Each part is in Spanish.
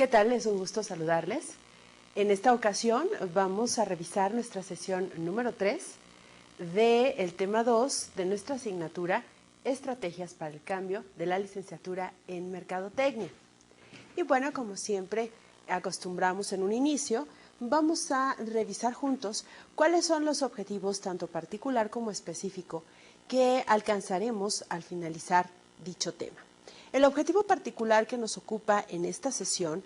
¿Qué tal? Es un gusto saludarles. En esta ocasión vamos a revisar nuestra sesión número 3 del tema 2 de nuestra asignatura Estrategias para el Cambio de la licenciatura en Mercadotecnia. Y bueno, como siempre acostumbramos en un inicio, vamos a revisar juntos cuáles son los objetivos tanto particular como específico que alcanzaremos al finalizar dicho tema. El objetivo particular que nos ocupa en esta sesión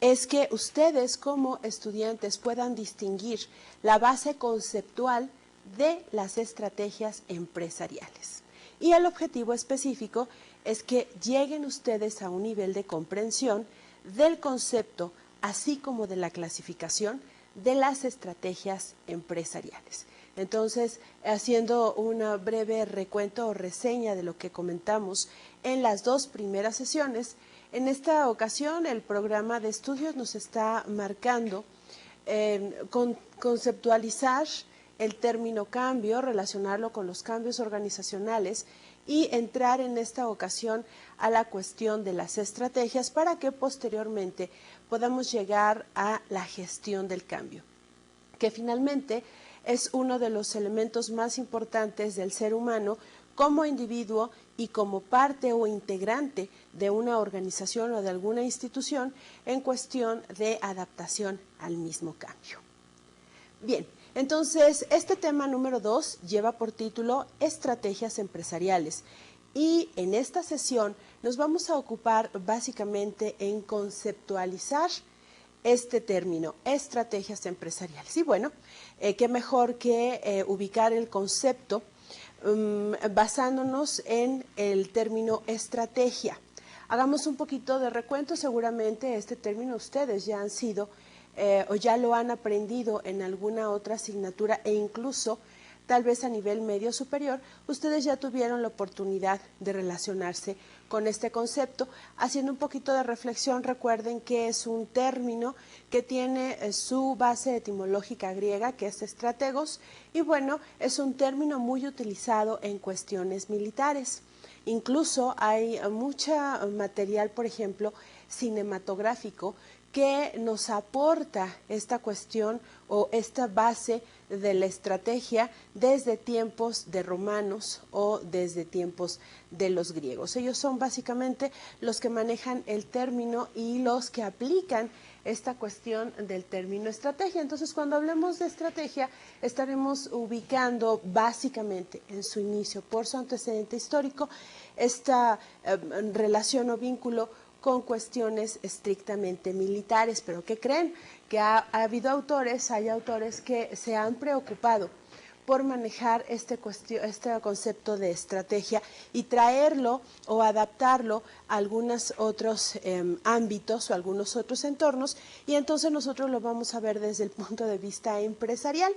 es que ustedes como estudiantes puedan distinguir la base conceptual de las estrategias empresariales. Y el objetivo específico es que lleguen ustedes a un nivel de comprensión del concepto, así como de la clasificación de las estrategias empresariales. Entonces, haciendo una breve recuento o reseña de lo que comentamos en las dos primeras sesiones, en esta ocasión el programa de estudios nos está marcando conceptualizar el término cambio, relacionarlo con los cambios organizacionales y entrar en esta ocasión a la cuestión de las estrategias para que posteriormente podamos llegar a la gestión del cambio, que finalmente es uno de los elementos más importantes del ser humano como individuo y como parte o integrante de una organización o de alguna institución en cuestión de adaptación al mismo cambio. Bien, entonces este tema número 2 lleva por título Estrategias empresariales y en esta sesión nos vamos a ocupar básicamente en conceptualizar este término, estrategias empresariales. Y bueno, qué mejor que ubicar el concepto basándonos en el término estrategia. Hagamos un poquito de recuento, seguramente este término ustedes ya han sido o ya lo han aprendido en alguna otra asignatura e incluso tal vez a nivel medio superior, ustedes ya tuvieron la oportunidad de relacionarse con este concepto. Haciendo un poquito de reflexión, recuerden que es un término que tiene su base etimológica griega, que es estrategos, y bueno, es un término muy utilizado en cuestiones militares. Incluso hay mucho material, por ejemplo, cinematográfico, que nos aporta esta cuestión o esta base de la estrategia desde tiempos de romanos o desde tiempos de los griegos. Ellos son básicamente los que manejan el término y los que aplican esta cuestión del término estrategia. Entonces, cuando hablemos de estrategia, estaremos ubicando básicamente en su inicio, por su antecedente histórico, esta relación o vínculo con cuestiones estrictamente militares. Pero ¿qué creen? Que ha habido autores, hay autores que se han preocupado por manejar este concepto de estrategia y traerlo o adaptarlo a algunos otros ámbitos o algunos otros entornos, y entonces nosotros lo vamos a ver desde el punto de vista empresarial.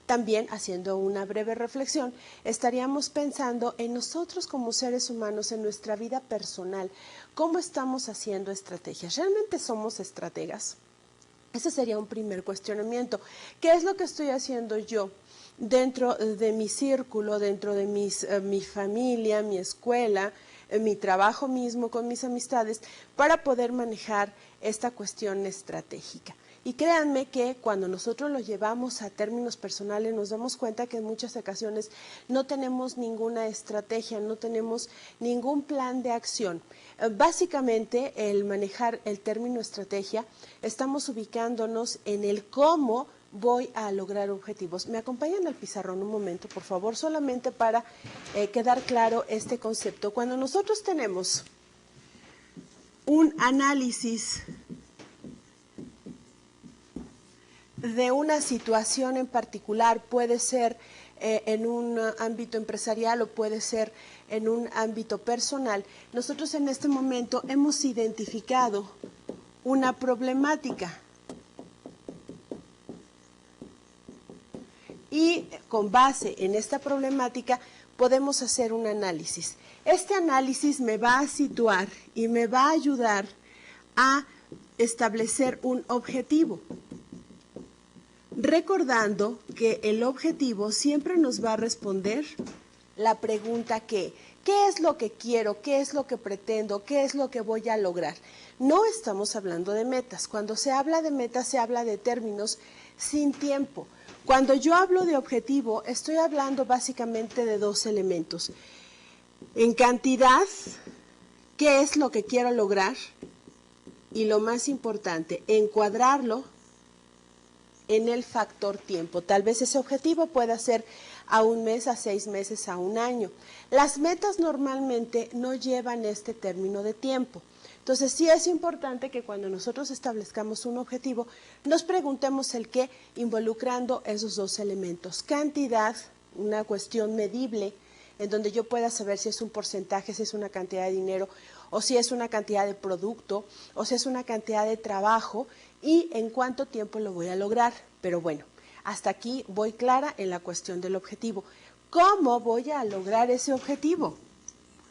También, haciendo una breve reflexión, estaríamos pensando en nosotros como seres humanos, en nuestra vida personal, cómo estamos haciendo estrategias. ¿Realmente somos estrategas? Ese sería un primer cuestionamiento. ¿Qué es lo que estoy haciendo yo dentro de mi círculo, dentro de mi familia, mi escuela, mi trabajo mismo, con mis amistades, para poder manejar esta cuestión estratégica? Y créanme que cuando nosotros lo llevamos a términos personales nos damos cuenta que en muchas ocasiones no tenemos ninguna estrategia, no tenemos ningún plan de acción. Básicamente, el manejar el término estrategia, estamos ubicándonos en el cómo voy a lograr objetivos. ¿Me acompañan al pizarrón un momento, por favor? Solamente para quedar claro este concepto. Cuando nosotros tenemos un análisis de una situación en particular, puede ser en un ámbito empresarial o puede ser en un ámbito personal, nosotros en este momento hemos identificado una problemática y con base en esta problemática podemos hacer un análisis. Este análisis me va a situar y me va a ayudar a establecer un objetivo, recordando que el objetivo siempre nos va a responder la pregunta ¿qué ¿Qué es lo que quiero? ¿Qué es lo que pretendo? ¿Qué es lo que voy a lograr? No estamos hablando de metas. Cuando se habla de metas, se habla de términos sin tiempo. Cuando yo hablo de objetivo, estoy hablando básicamente de dos elementos. En cantidad, ¿qué es lo que quiero lograr? Y lo más importante, encuadrarlo en el factor tiempo. Tal vez ese objetivo pueda ser a un mes, a 6 meses, a un año. Las metas normalmente no llevan este término de tiempo. Entonces sí es importante que cuando nosotros establezcamos un objetivo, nos preguntemos el qué, involucrando esos dos elementos. Cantidad, una cuestión medible, en donde yo pueda saber si es un porcentaje, si es una cantidad de dinero, o si es una cantidad de producto, o si es una cantidad de trabajo, y en cuánto tiempo lo voy a lograr. Pero bueno, hasta aquí voy clara en la cuestión del objetivo. ¿Cómo voy a lograr ese objetivo?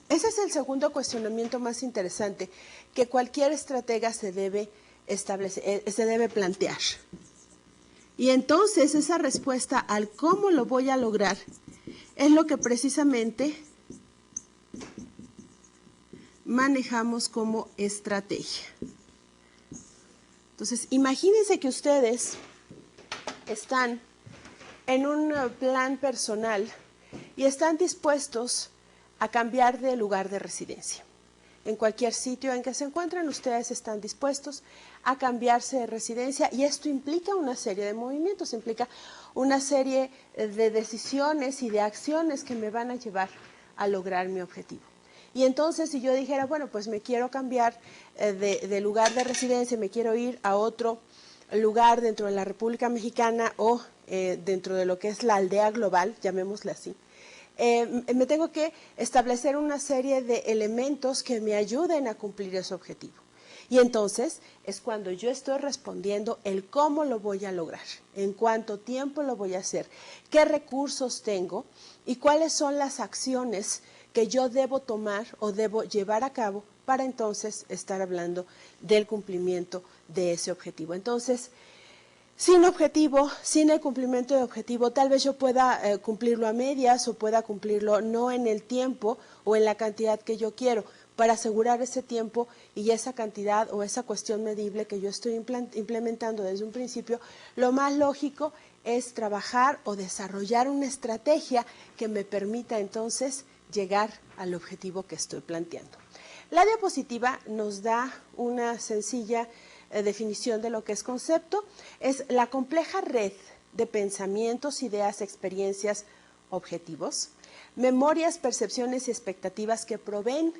Ese es el segundo cuestionamiento más interesante que cualquier estratega se debe establecer, se debe plantear. Y entonces esa respuesta al cómo lo voy a lograr es lo que precisamente manejamos como estrategia. Entonces, imagínense que ustedes están en un plan personal y están dispuestos a cambiar de lugar de residencia. En cualquier sitio en que se encuentran, ustedes están dispuestos a cambiarse de residencia y esto implica una serie de movimientos, implica una serie de decisiones y de acciones que me van a llevar a lograr mi objetivo. Y entonces, si yo dijera, bueno, pues me quiero cambiar de lugar de residencia, me quiero ir a otro lugar dentro de la República Mexicana o dentro de lo que es la aldea global, llamémosla así, me tengo que establecer una serie de elementos que me ayuden a cumplir ese objetivo. Y entonces es cuando yo estoy respondiendo el cómo lo voy a lograr, en cuánto tiempo lo voy a hacer, qué recursos tengo y cuáles son las acciones que yo debo tomar o debo llevar a cabo para entonces estar hablando del cumplimiento de ese objetivo. Entonces, sin objetivo, sin el cumplimiento de objetivo, tal vez yo pueda cumplirlo a medias o pueda cumplirlo no en el tiempo o en la cantidad que yo quiero. Para asegurar ese tiempo y esa cantidad o esa cuestión medible que yo estoy implementando desde un principio, lo más lógico es trabajar o desarrollar una estrategia que me permita entonces llegar al objetivo que estoy planteando. La diapositiva nos da una sencilla definición de lo que es concepto. Es la compleja red de pensamientos, ideas, experiencias, objetivos, memorias, percepciones y expectativas que proveen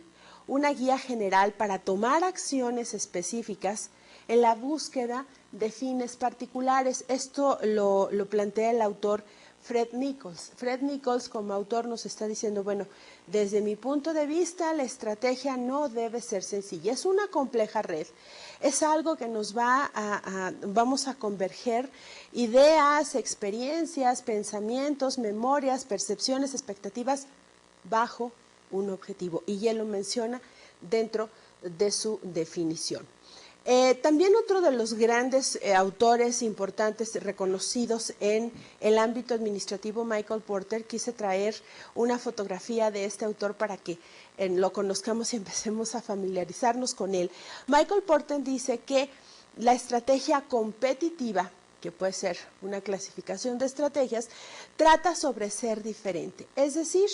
una guía general para tomar acciones específicas en la búsqueda de fines particulares. Esto lo plantea el autor Fred Nichols. Fred Nichols como autor nos está diciendo, bueno, desde mi punto de vista la estrategia no debe ser sencilla, es una compleja red, es algo que nos vamos a converger ideas, experiencias, pensamientos, memorias, percepciones, expectativas bajo un objetivo, y él lo menciona dentro de su definición. También otro de los grandes autores importantes reconocidos en el ámbito administrativo, Michael Porter, quise traer una fotografía de este autor para que lo conozcamos y empecemos a familiarizarnos con él. Michael Porter dice que la estrategia competitiva, que puede ser una clasificación de estrategias, trata sobre ser diferente, es decir,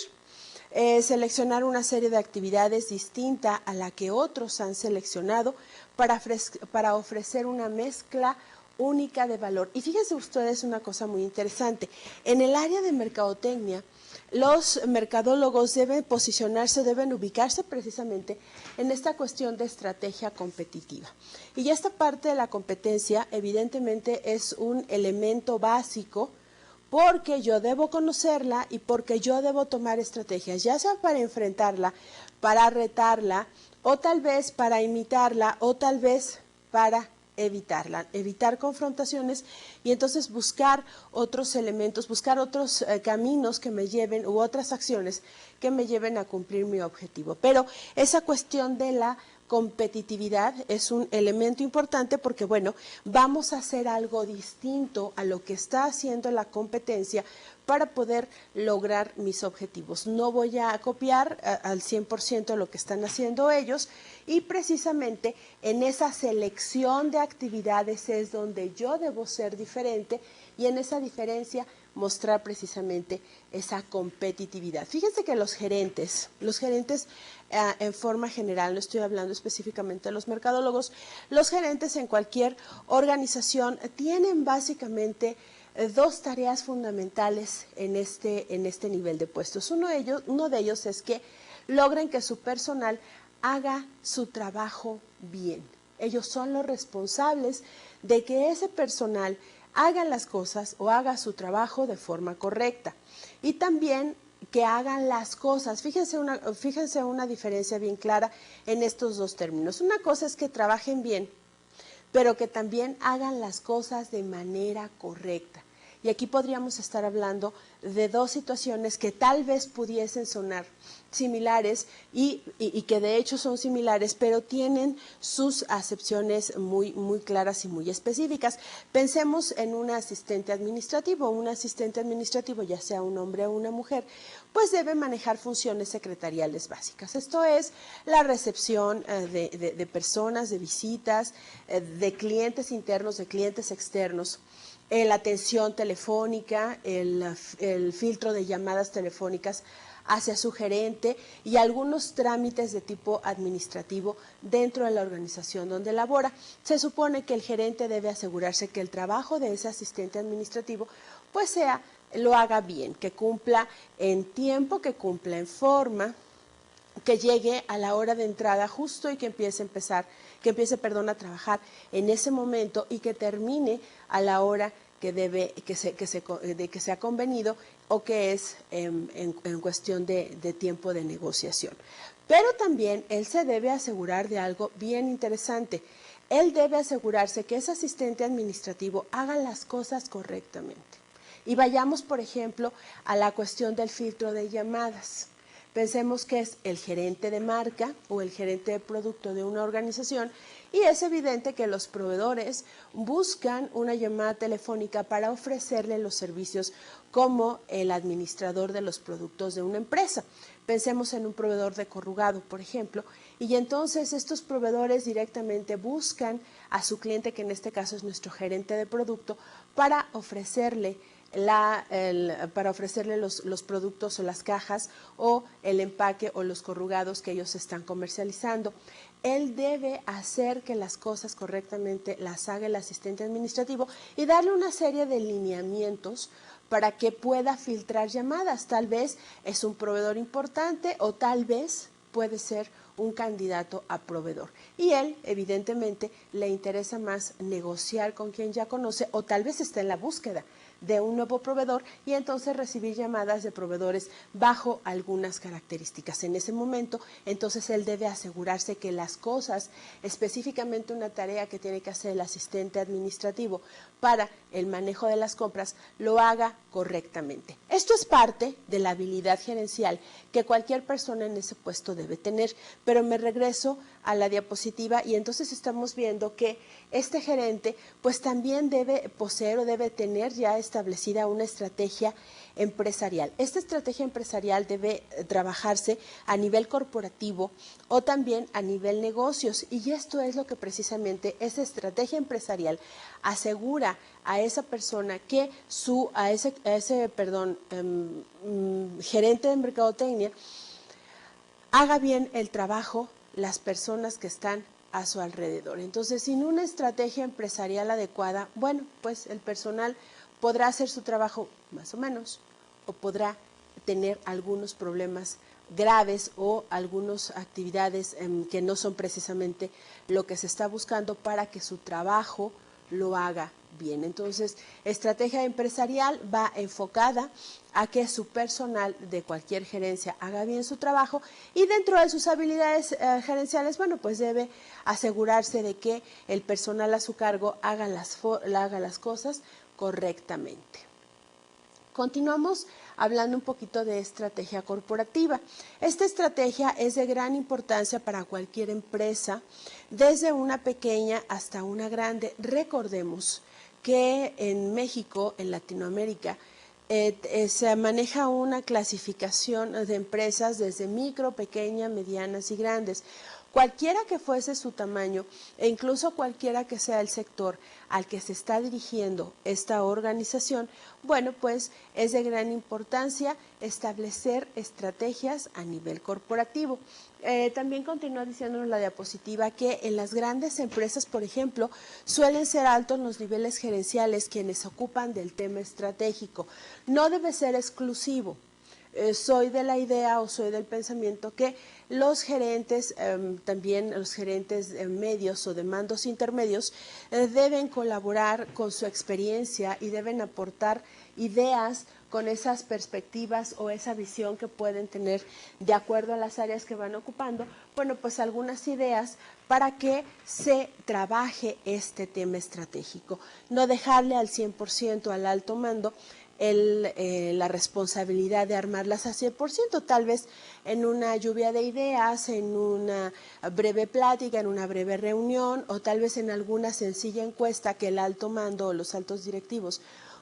seleccionar una serie de actividades distinta a la que otros han seleccionado para ofrecer una mezcla única de valor. Y fíjense ustedes una cosa muy interesante. En el área de mercadotecnia, los mercadólogos deben posicionarse, deben ubicarse precisamente en esta cuestión de estrategia competitiva. Y esta parte de la competencia evidentemente es un elemento básico porque yo debo conocerla y porque yo debo tomar estrategias, ya sea para enfrentarla, para retarla, o tal vez para imitarla, o tal vez para evitarla, evitar confrontaciones y entonces buscar otros elementos, buscar otros caminos que me lleven u otras acciones que me lleven a cumplir mi objetivo. Pero esa cuestión de la competitividad es un elemento importante porque, bueno, vamos a hacer algo distinto a lo que está haciendo la competencia para poder lograr mis objetivos. No voy a copiar al 100% lo que están haciendo ellos y precisamente en esa selección de actividades es donde yo debo ser diferente y en esa diferencia mostrar precisamente esa competitividad. Fíjense que los gerentes en forma general, no estoy hablando específicamente de los mercadólogos, los gerentes en cualquier organización tienen básicamente dos tareas fundamentales en este nivel de puestos. Uno de ellos es que logren que su personal haga su trabajo bien. Ellos son los responsables de que ese personal haga las cosas o haga su trabajo de forma correcta. Y también que hagan las cosas. Fíjense una diferencia bien clara en estos dos términos. Una cosa es que trabajen bien, pero que también hagan las cosas de manera correcta. Y aquí podríamos estar hablando de dos situaciones que tal vez pudiesen sonar similares y que de hecho son similares, pero tienen sus acepciones muy claras y muy específicas. Pensemos en un asistente administrativo. Un asistente administrativo, ya sea un hombre o una mujer, pues debe manejar funciones secretariales básicas. Esto es la recepción de personas, de visitas, de clientes internos, de clientes externos, la atención telefónica, el filtro de llamadas telefónicas hacia su gerente y algunos trámites de tipo administrativo dentro de la organización donde labora. Se supone que el gerente debe asegurarse que el trabajo de ese asistente administrativo pues lo haga bien, que cumpla en tiempo, que cumpla en forma, que llegue a la hora de entrada justo y que empiece a trabajar en ese momento y que termine a la hora que se ha convenido o que es en cuestión de tiempo de negociación. Pero también él se debe asegurar de algo bien interesante. Él debe asegurarse que ese asistente administrativo haga las cosas correctamente. Y vayamos, por ejemplo, a la cuestión del filtro de llamadas. Pensemos que es el gerente de marca o el gerente de producto de una organización y es evidente que los proveedores buscan una llamada telefónica para ofrecerle los servicios como el administrador de los productos de una empresa. Pensemos en un proveedor de corrugado, por ejemplo, y entonces estos proveedores directamente buscan a su cliente, que en este caso es nuestro gerente de producto, para ofrecerle los productos o las cajas o el empaque o los corrugados que ellos están comercializando. Él debe hacer que las cosas correctamente las haga el asistente administrativo y darle una serie de lineamientos para que pueda filtrar llamadas. Tal vez es un proveedor importante o tal vez puede ser un candidato a proveedor. Y él, evidentemente, le interesa más negociar con quien ya conoce o tal vez está en la búsqueda de un nuevo proveedor y entonces recibir llamadas de proveedores bajo algunas características. En ese momento, entonces él debe asegurarse que las cosas, específicamente una tarea que tiene que hacer el asistente administrativo para el manejo de las compras, lo haga correctamente. Esto es parte de la habilidad gerencial que cualquier persona en ese puesto debe tener, pero me regreso a la diapositiva y entonces estamos viendo que este gerente pues también debe poseer o debe tener ya establecida una estrategia empresarial. Esta estrategia empresarial debe trabajarse a nivel corporativo o también a nivel negocios y esto es lo que precisamente esa estrategia empresarial asegura a esa persona que gerente de mercadotecnia haga bien el trabajo las personas que están a su alrededor. Entonces, sin una estrategia empresarial adecuada, bueno, pues el personal podrá hacer su trabajo más o menos o podrá tener algunos problemas graves o algunas actividades que no son precisamente lo que se está buscando para que su trabajo lo haga bien. Entonces, estrategia empresarial va enfocada a que su personal de cualquier gerencia haga bien su trabajo y dentro de sus habilidades gerenciales, bueno, pues debe asegurarse de que el personal a su cargo haga las cosas correctamente. Continuamos hablando un poquito de estrategia corporativa. Esta estrategia es de gran importancia para cualquier empresa, desde una pequeña hasta una grande. Recordemos que en México, en Latinoamérica, se maneja una clasificación de empresas desde micro, pequeña, medianas y grandes. Cualquiera que fuese su tamaño e incluso cualquiera que sea el sector al que se está dirigiendo esta organización, bueno, pues es de gran importancia establecer estrategias a nivel corporativo. También continúa diciéndonos la diapositiva que en las grandes empresas, por ejemplo, suelen ser altos los niveles gerenciales quienes se ocupan del tema estratégico. No debe ser exclusivo. Soy de la idea o soy del pensamiento que los gerentes, también los gerentes medios o de mandos intermedios, deben colaborar con su experiencia y deben aportar ideas con esas perspectivas o esa visión que pueden tener de acuerdo a las áreas que van ocupando, bueno, pues algunas ideas para que se trabaje este tema estratégico. No dejarle al 100% al alto mando la responsabilidad de armarlas al 100%, tal vez en una lluvia de ideas, en una breve plática, en una breve reunión o tal vez en alguna sencilla encuesta que el alto mando o los altos directivos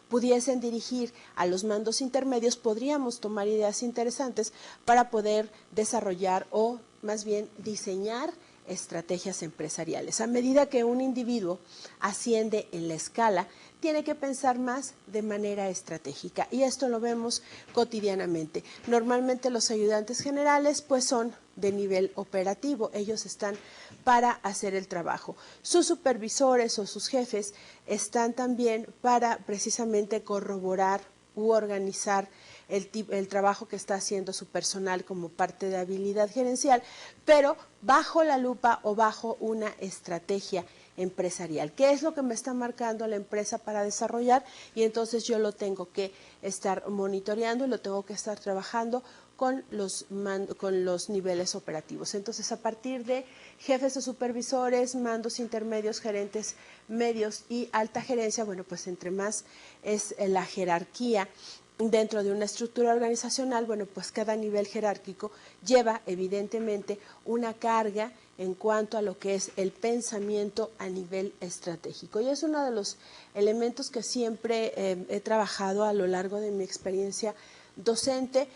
pudiesen dirigir a los mandos intermedios, podríamos tomar ideas interesantes para poder desarrollar o más bien diseñar estrategias empresariales. A medida que un individuo asciende en la escala, tiene que pensar más de manera estratégica y esto lo vemos cotidianamente. Normalmente los ayudantes generales pues son de nivel operativo, ellos están para hacer el trabajo. Sus supervisores o sus jefes están también para precisamente corroborar u organizar el trabajo que está haciendo su personal como parte de habilidad gerencial, pero bajo la lupa o bajo una estrategia empresarial. ¿Qué es lo que me está marcando la empresa para desarrollar? Y entonces yo lo tengo que estar monitoreando y lo tengo que estar trabajando con los niveles operativos. Entonces, a partir de jefes o supervisores, mandos intermedios, gerentes medios y alta gerencia, bueno, pues entre más es la jerarquía dentro de una estructura organizacional, bueno, pues cada nivel jerárquico lleva evidentemente una carga en cuanto a lo que es el pensamiento a nivel estratégico. Y es uno de los elementos que siempre he trabajado a lo largo de mi experiencia docente,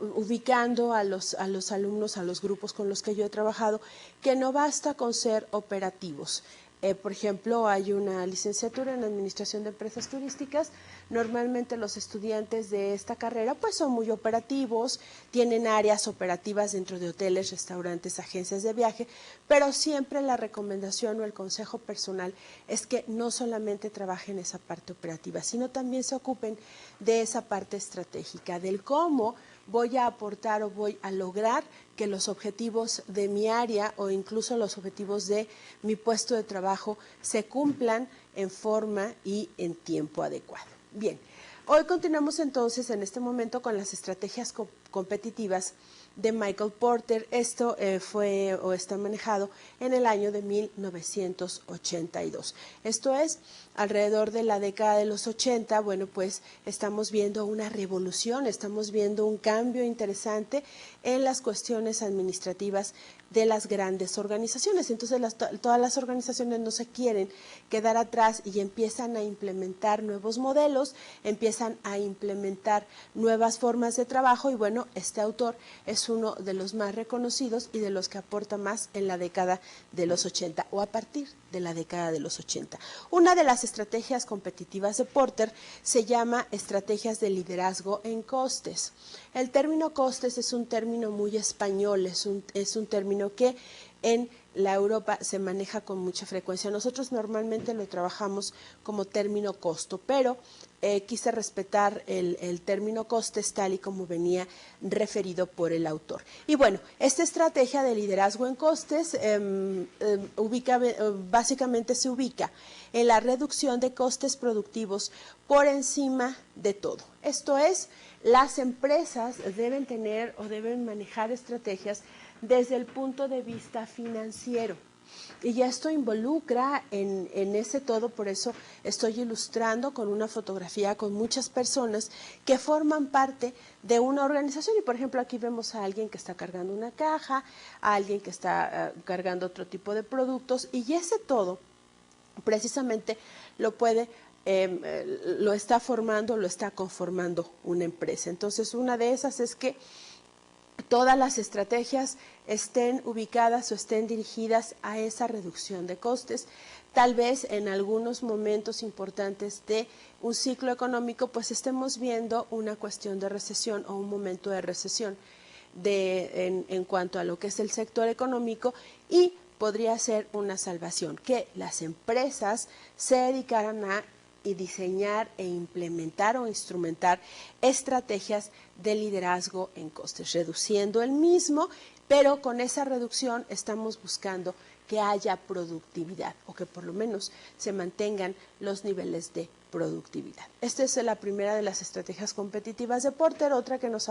ubicando a los alumnos, a los grupos con los que yo he trabajado, que no basta con ser operativos. Por ejemplo, hay una licenciatura en Administración de Empresas Turísticas. Normalmente los estudiantes de esta carrera pues son muy operativos, tienen áreas operativas dentro de hoteles, restaurantes, agencias de viaje, pero siempre la recomendación o el consejo personal es que no solamente trabajen esa parte operativa, sino también se ocupen de esa parte estratégica, del cómo voy a aportar o voy a lograr que los objetivos de mi área o incluso los objetivos de mi puesto de trabajo se cumplan en forma y en tiempo adecuado. Bien, hoy continuamos entonces en este momento con las estrategias competitivas de Michael Porter. Esto fue o está manejado en el año de 1982. Esto es, alrededor de la década de los 80, bueno, pues estamos viendo una revolución, estamos viendo un cambio interesante en las cuestiones administrativas de las grandes organizaciones. Entonces todas las organizaciones no se quieren quedar atrás y empiezan a implementar nuevos modelos, empiezan a implementar nuevas formas de trabajo y bueno, este autor es uno de los más reconocidos y de los que aporta más en la década de los 80 o a partir de la década de los 80. Una de las estrategias competitivas de Porter se llama estrategias de liderazgo en costes. El término costes es un término muy español, es un término que en la Europa se maneja con mucha frecuencia. Nosotros normalmente lo trabajamos como término costo, pero quise respetar el término costes tal y como venía referido por el autor. Y bueno, esta estrategia de liderazgo en costes básicamente se ubica en la reducción de costes productivos por encima de todo. Esto es, las empresas deben tener o deben manejar estrategias desde el punto de vista financiero. Y esto involucra en ese todo, por eso estoy ilustrando con una fotografía con muchas personas que forman parte de una organización. Y por ejemplo aquí vemos a alguien que está cargando una caja, a alguien que está cargando otro tipo de productos, y ese todo precisamente lo está formando, lo está conformando una empresa. Entonces una de esas es que todas las estrategias estén ubicadas o estén dirigidas a esa reducción de costes. Tal vez en algunos momentos importantes de un ciclo económico pues estemos viendo una cuestión de recesión o un momento de recesión en cuanto a lo que es el sector económico, y podría ser una salvación que las empresas se dedicaran a diseñar e implementar o instrumentar estrategias de liderazgo en costes, reduciendo el mismo, pero con esa reducción estamos buscando que haya productividad o que por lo menos se mantengan los niveles de productividad. Esta es la primera de las estrategias competitivas de Porter. Otra que nos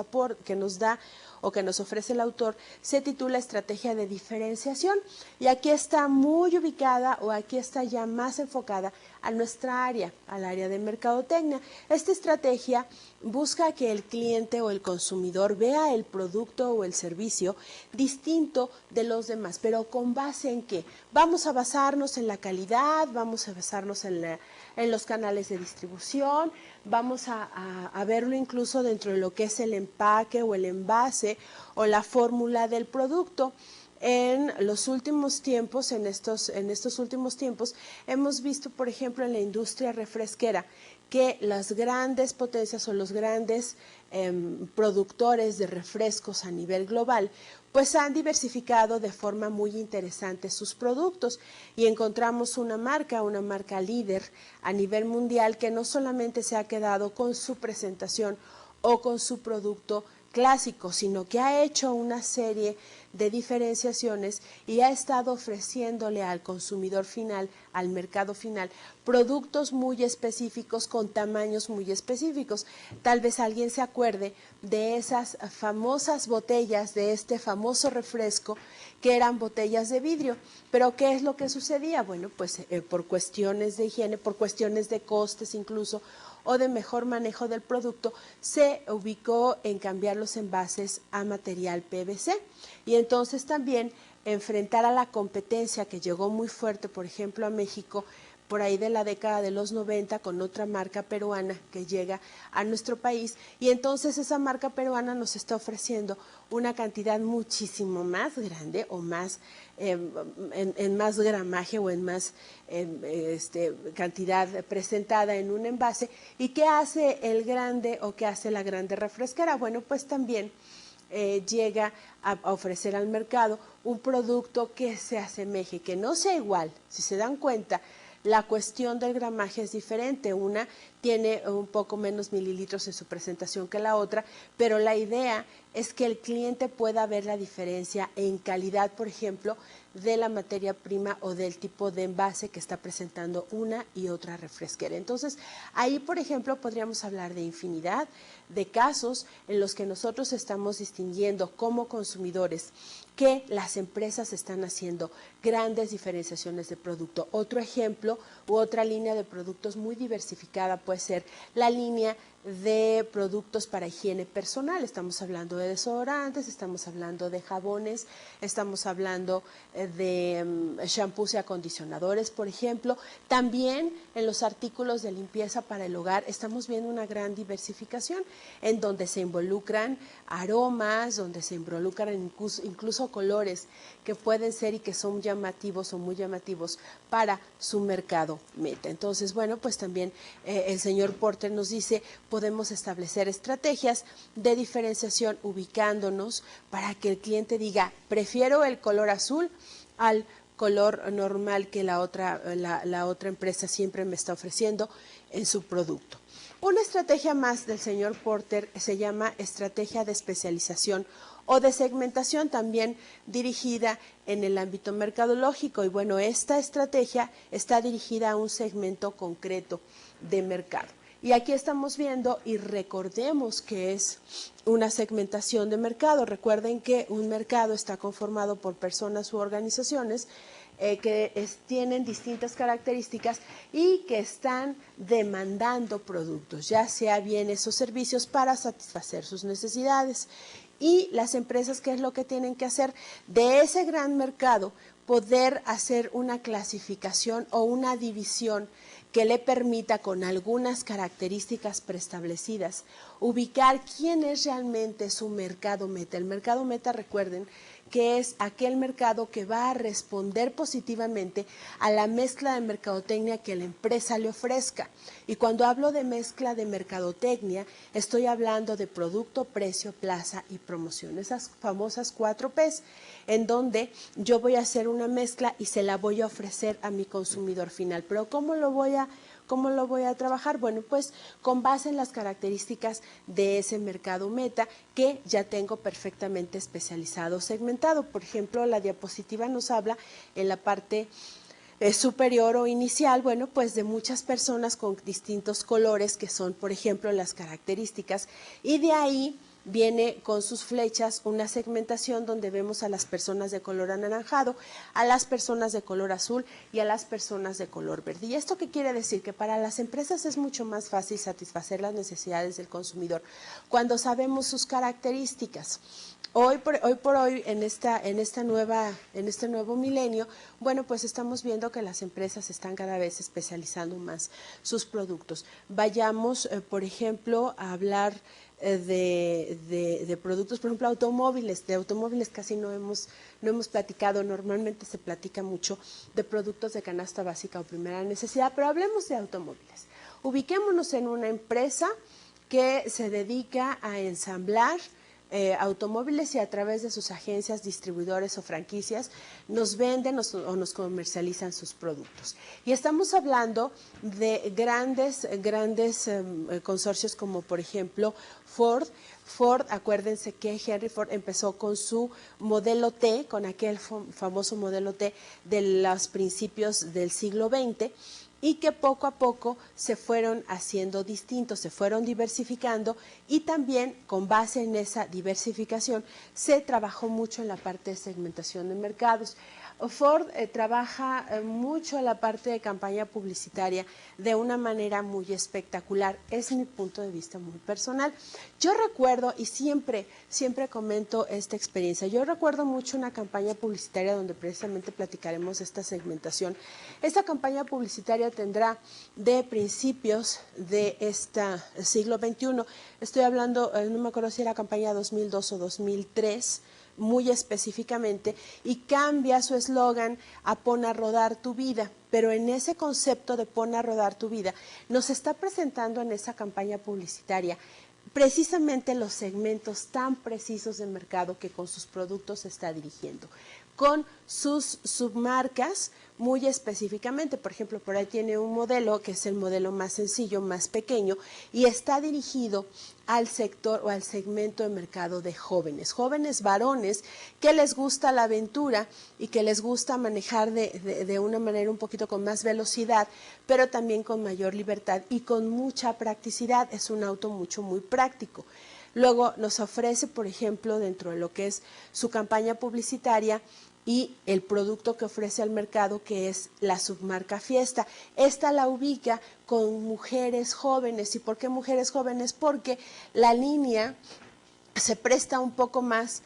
da o que nos ofrece el autor se titula Estrategia de Diferenciación, y aquí está muy ubicada o aquí está ya más enfocada a nuestra área, al área de mercadotecnia. Esta estrategia busca que el cliente o el consumidor vea el producto o el servicio distinto de los demás, pero con base en qué. Vamos a basarnos en la calidad, vamos a basarnos en los canales de distribución, vamos a verlo incluso dentro de lo que es el empaque o el envase o la fórmula del producto. En los últimos tiempos, en estos últimos tiempos, hemos visto, por ejemplo, en la industria refresquera, que las grandes potencias o los grandes productores de refrescos a nivel global, pues han diversificado de forma muy interesante sus productos, y encontramos una marca líder a nivel mundial que no solamente se ha quedado con su presentación o con su producto clásico, sino que ha hecho una serie de diferenciaciones y ha estado ofreciéndole al consumidor final, al mercado final, productos muy específicos con tamaños muy específicos. Tal vez alguien se acuerde de esas famosas botellas, de este famoso refresco, que eran botellas de vidrio. Pero ¿qué es lo que sucedía? Bueno, pues por cuestiones de higiene, por cuestiones de costes incluso, o de mejor manejo del producto, se ubicó en cambiar los envases a material PVC. Y entonces también enfrentar a la competencia que llegó muy fuerte, por ejemplo, a México, por ahí de la década de los 90, con otra marca peruana que llega a nuestro país, y entonces esa marca peruana nos está ofreciendo una cantidad muchísimo más grande o más en más gramaje o en más cantidad presentada en un envase. ¿Y qué hace el grande o qué hace la grande refresquera? Bueno, pues también llega a ofrecer al mercado un producto que se asemeje, que no sea igual. Si se dan cuenta, la cuestión del gramaje es diferente. Una tiene un poco menos mililitros en su presentación que la otra, pero la idea es que el cliente pueda ver la diferencia en calidad, por ejemplo, de la materia prima o del tipo de envase que está presentando una y otra refresquera. Entonces, ahí, por ejemplo, podríamos hablar de infinidad de casos en los que nosotros estamos distinguiendo como consumidores que las empresas están haciendo grandes diferenciaciones de producto. Otro ejemplo u otra línea de productos muy diversificada puede ser la línea de productos para higiene personal. Estamos hablando de desodorantes, estamos hablando de jabones, estamos hablando de shampoos y acondicionadores, por ejemplo. También en los artículos de limpieza para el hogar estamos viendo una gran diversificación en donde se involucran aromas, donde se involucran incluso colores que pueden ser y que son llamativos o muy llamativos para su mercado meta. Entonces, bueno, pues también el señor Porter nos dice, podemos establecer estrategias de diferenciación ubicándonos para que el cliente diga, prefiero el color azul al color normal que la otra empresa siempre me está ofreciendo en su producto. Una estrategia más del señor Porter se llama estrategia de especialización o de segmentación, también dirigida en el ámbito mercadológico. Y bueno, esta estrategia está dirigida a un segmento concreto de mercado. Y aquí estamos viendo, y recordemos que es una segmentación de mercado. Recuerden que un mercado está conformado por personas u organizaciones tienen distintas características y que están demandando productos, ya sea bienes o servicios, para satisfacer sus necesidades. Y las empresas, ¿qué es lo que tienen que hacer? De ese gran mercado, poder hacer una clasificación o una división que le permita, con algunas características preestablecidas, ubicar quién es realmente su mercado meta. El mercado meta, recuerden, que es aquel mercado que va a responder positivamente a la mezcla de mercadotecnia que la empresa le ofrezca. Y cuando hablo de mezcla de mercadotecnia, estoy hablando de producto, precio, plaza y promoción, esas famosas 4 Ps, en donde yo voy a hacer una mezcla y se la voy a ofrecer a mi consumidor final. Pero ¿cómo lo voy a trabajar? Bueno, pues con base en las características de ese mercado meta que ya tengo perfectamente especializado, segmentado. Por ejemplo, la diapositiva nos habla en la parte superior o inicial, bueno, pues de muchas personas con distintos colores, que son, por ejemplo, las características, y de ahí viene con sus flechas una segmentación donde vemos a las personas de color anaranjado, a las personas de color azul y a las personas de color verde. ¿Y esto qué quiere decir? Que para las empresas es mucho más fácil satisfacer las necesidades del consumidor cuando sabemos sus características. Hoy por hoy, en este nuevo milenio, bueno, pues estamos viendo que las empresas están cada vez especializando más sus productos. Vayamos, por ejemplo, a hablar de productos, por ejemplo, automóviles. De automóviles casi no hemos platicado. Normalmente se platica mucho de productos de canasta básica o primera necesidad, pero hablemos de automóviles. Ubiquémonos en una empresa que se dedica a ensamblar automóviles y a través de sus agencias, distribuidores o franquicias nos venden o nos comercializan sus productos. Y estamos hablando de grandes consorcios como, por ejemplo, Ford. Ford, acuérdense que Henry Ford empezó con su modelo T, con aquel famoso modelo T de los principios del siglo XX, y que poco a poco se fueron haciendo distintos, se fueron diversificando, y también con base en esa diversificación se trabajó mucho en la parte de segmentación de mercados. Ford trabaja mucho la parte de campaña publicitaria de una manera muy espectacular. Es mi punto de vista muy personal. Yo recuerdo, y siempre comento esta experiencia, yo recuerdo mucho una campaña publicitaria donde precisamente platicaremos de esta segmentación. Esta campaña publicitaria tendrá de principios de este siglo XXI. Estoy hablando, no me acuerdo si era campaña 2002 o 2003, muy específicamente, y cambia su eslogan a "pon a rodar tu vida", pero en ese concepto de "pon a rodar tu vida" nos está presentando en esa campaña publicitaria precisamente los segmentos tan precisos de mercado que con sus productos se está dirigiendo, con sus submarcas muy específicamente. Por ejemplo, por ahí tiene un modelo que es el modelo más sencillo, más pequeño, y está dirigido al sector o al segmento de mercado de jóvenes varones que les gusta la aventura y que les gusta manejar de una manera un poquito con más velocidad, pero también con mayor libertad y con mucha practicidad. Es un auto muy práctico. Luego nos ofrece, por ejemplo, dentro de lo que es su campaña publicitaria y el producto que ofrece al mercado, que es la submarca Fiesta. Esta la ubica con mujeres jóvenes. ¿Y por qué mujeres jóvenes? Porque la línea se presta un poco más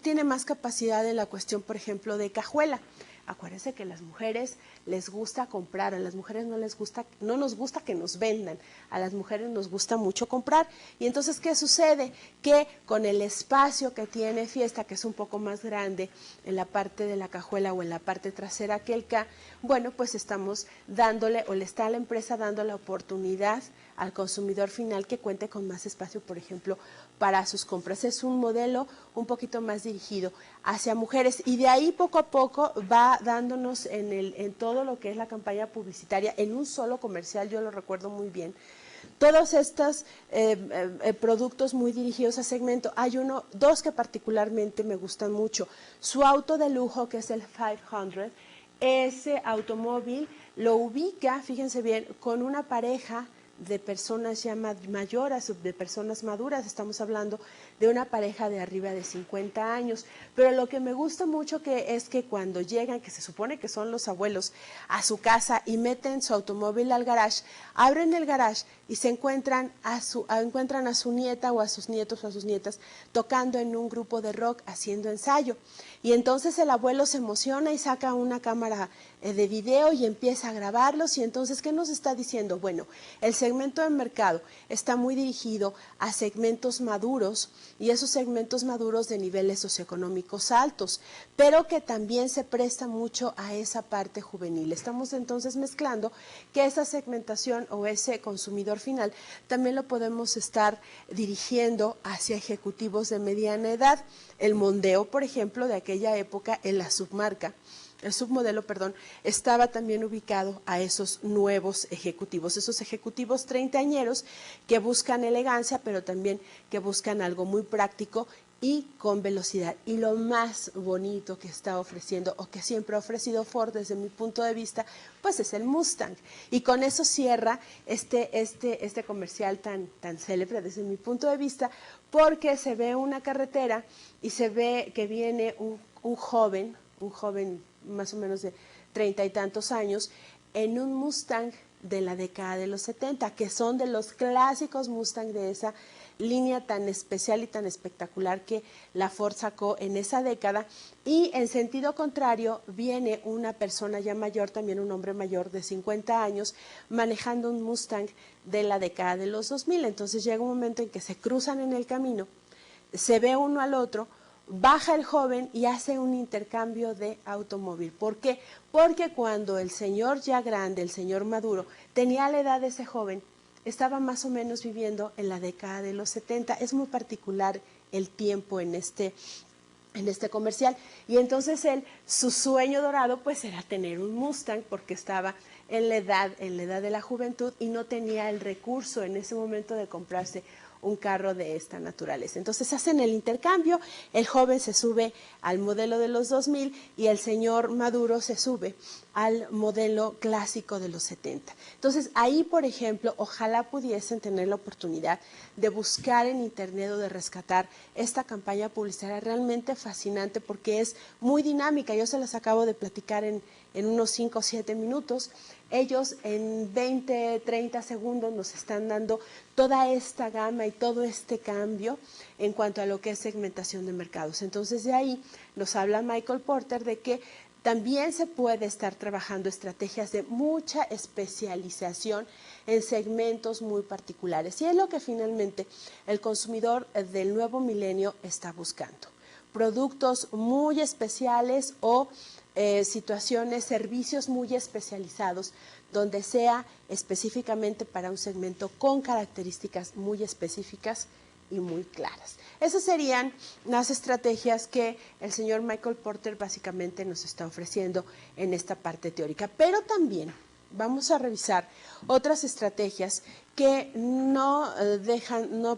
tiene más capacidad en la cuestión, por ejemplo, de cajuela. Acuérdense que a las mujeres les gusta comprar, a las mujeres no nos gusta que nos vendan, a las mujeres nos gusta mucho comprar. Y entonces, ¿qué sucede? Que con el espacio que tiene Fiesta, que es un poco más grande en la parte de la cajuela o en la parte trasera que el K, bueno, pues estamos dándole, o le está a la empresa dando la oportunidad al consumidor final que cuente con más espacio, por ejemplo, para sus compras. Es un modelo un poquito más dirigido hacia mujeres, y de ahí poco a poco va dándonos en todo lo que es la campaña publicitaria, en un solo comercial. Yo lo recuerdo muy bien, todos estos productos muy dirigidos a segmento. Hay dos que particularmente me gustan mucho. Su auto de lujo, que es el 500, ese automóvil lo ubica, fíjense bien, con una pareja de personas ya mayores, de personas maduras, estamos hablando de una pareja de arriba de 50 años, pero lo que me gusta mucho es que cuando llegan, que se supone que son los abuelos, a su casa y meten su automóvil al garage, abren el garage y se encuentran a su nieta o a sus nietos o a sus nietas tocando en un grupo de rock, haciendo ensayo. Y entonces el abuelo se emociona y saca una cámara de video y empieza a grabarlos. Y entonces, ¿qué nos está diciendo? Bueno, el segmento de mercado está muy dirigido a segmentos maduros, y esos segmentos maduros de niveles socioeconómicos altos, pero que también se presta mucho a esa parte juvenil. Estamos entonces mezclando que esa segmentación o ese consumidor final también lo podemos estar dirigiendo hacia ejecutivos de mediana edad. El Mondeo, por ejemplo, de aquella época, en la submarca, el submodelo, perdón, estaba también ubicado a esos nuevos ejecutivos, esos ejecutivos treintañeros que buscan elegancia, pero también que buscan algo muy práctico y con velocidad. Y lo más bonito que está ofreciendo, o que siempre ha ofrecido Ford desde mi punto de vista, pues es el Mustang. Y con eso cierra este comercial tan célebre desde mi punto de vista, porque se ve una carretera y se ve que viene un joven más o menos de 30 y tantos años, en un Mustang de la década de los 70, que son de los clásicos Mustang de esa línea tan especial y tan espectacular que la Ford sacó en esa década. Y en sentido contrario viene una persona ya mayor, también un hombre mayor de 50 años, manejando un Mustang de la década de los 2000. Entonces llega un momento en que se cruzan en el camino, se ve uno al otro, baja el joven y hace un intercambio de automóvil. ¿Por qué? Porque cuando el señor ya grande, el señor maduro, tenía la edad de ese joven, estaba más o menos viviendo en la década de los 70. Es muy particular el tiempo en este comercial. Y entonces su sueño dorado pues era tener un Mustang, porque estaba en la edad de la juventud y no tenía el recurso en ese momento de comprarse un carro de esta naturaleza. Entonces hacen el intercambio, el joven se sube al modelo de los 2000 y el señor maduro se sube al modelo clásico de los 70. Entonces ahí, por ejemplo, ojalá pudiesen tener la oportunidad de buscar en internet o de rescatar esta campaña publicitaria realmente fascinante, porque es muy dinámica. Yo se las acabo de platicar en unos 5 o 7 minutos. Ellos en 20, 30 segundos nos están dando toda esta gama y todo este cambio en cuanto a lo que es segmentación de mercados. Entonces de ahí nos habla Michael Porter de que también se puede estar trabajando estrategias de mucha especialización en segmentos muy particulares. Y es lo que finalmente el consumidor del nuevo milenio está buscando. Productos muy especiales o situaciones, servicios muy especializados, donde sea específicamente para un segmento con características muy específicas y muy claras. Esas serían las estrategias que el señor Michael Porter básicamente nos está ofreciendo en esta parte teórica. Pero también vamos a revisar otras estrategias que no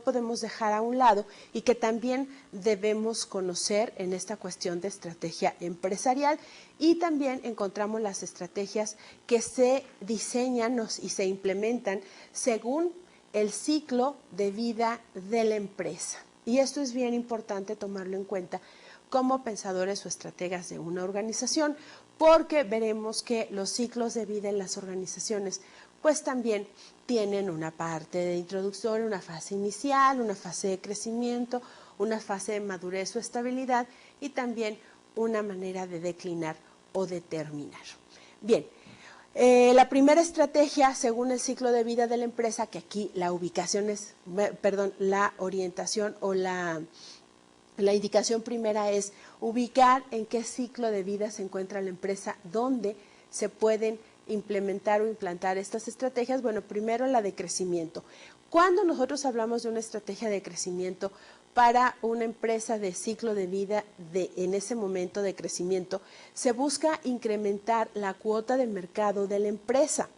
podemos dejar a un lado y que también debemos conocer en esta cuestión de estrategia empresarial. Y también encontramos las estrategias que se diseñan y se implementan según el ciclo de vida de la empresa. Y esto es bien importante tomarlo en cuenta como pensadores o estrategas de una organización, porque veremos que los ciclos de vida en las organizaciones pues también tienen una parte de introducción, una fase inicial, una fase de crecimiento, una fase de madurez o estabilidad, y también una manera de declinar o de terminar. Bien, la primera estrategia, según el ciclo de vida de la empresa, que aquí la orientación o la indicación primera es ubicar en qué ciclo de vida se encuentra la empresa, donde se pueden implementar o implantar estas estrategias. Bueno, primero la de crecimiento. Cuando nosotros hablamos de una estrategia de crecimiento para una empresa de ciclo de vida en ese momento de crecimiento, se busca incrementar la cuota de mercado de la empresa.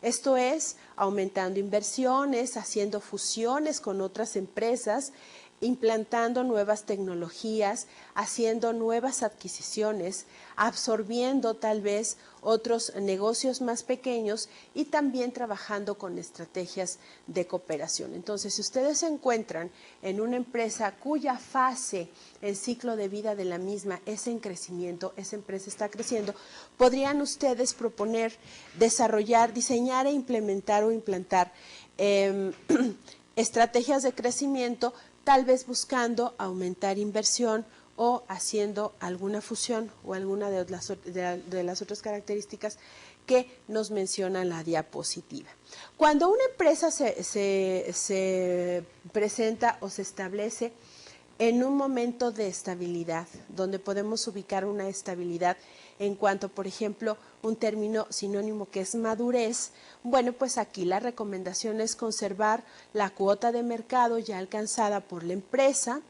Esto es aumentando inversiones, haciendo fusiones con otras empresas, implantando nuevas tecnologías, haciendo nuevas adquisiciones, absorbiendo tal vez otros negocios más pequeños y también trabajando con estrategias de cooperación. Entonces, si ustedes se encuentran en una empresa cuya fase, el ciclo de vida de la misma es en crecimiento, esa empresa está creciendo, podrían ustedes proponer, desarrollar, diseñar e implementar o implantar estrategias de crecimiento, tal vez buscando aumentar inversión o haciendo alguna fusión o alguna de las otras características que nos menciona la diapositiva. Cuando una empresa se presenta o se establece en un momento de estabilidad, donde podemos ubicar una estabilidad en cuanto, por ejemplo, un término sinónimo que es madurez, bueno, pues aquí la recomendación es conservar la cuota de mercado ya alcanzada por la empresa